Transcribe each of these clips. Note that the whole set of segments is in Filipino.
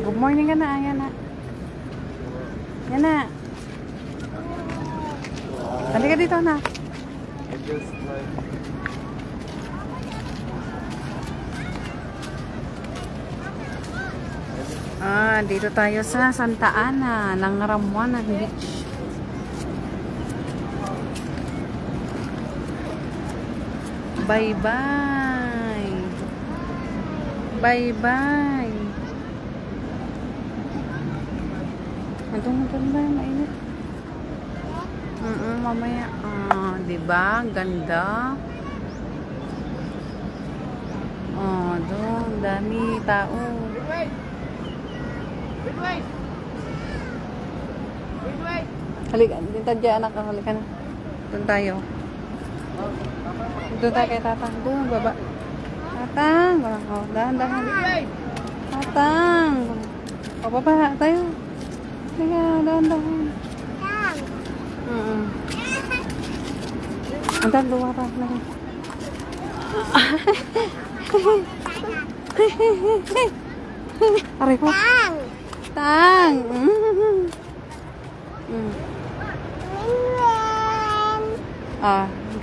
Good morning ka na. Ayan na. Yan na. Halika dito na. Dito tayo sa Santa Ana ng Ramuana Beach. Bye-bye. Bye-bye. Matong ba? Mainit. Mamaya. Diba? Ganda. Doon. Dami tao. Halika. Dito dyan anak. Halika na. Doon tayo. Doon tayo kay Tatang. Doon. Baba. Tatang. Dahan-dahan. Tatang. Baba tayo. Halika. Dahan-dahan. Antan, luwa pa. Aray ko. Tang.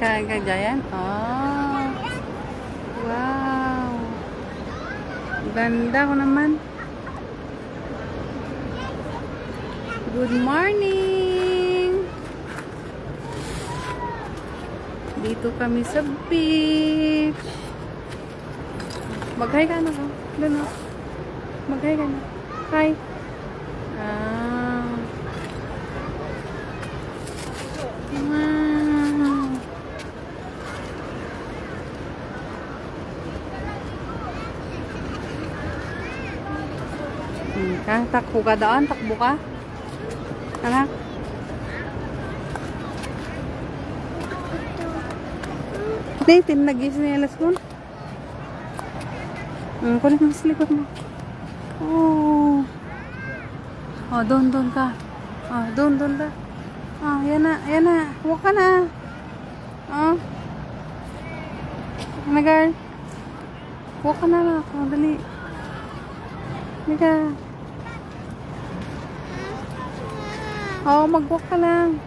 Kagayan. Wow. Ganda ko naman. Good morning. Dito kami sa beach. Mag-hi ka na ko. Doon o. Mag-hi ka na. Hi. Takbo ka doon? Takbo ka? Anak? Hindi, tinagis na yung alas ko. Kulit mo sa likod mo. Doon ka. Doon ka. Yan na. Huwag ka na. Ano, girl? Huwag ka na lang. Dali. Halika. Mag-walk ka lang.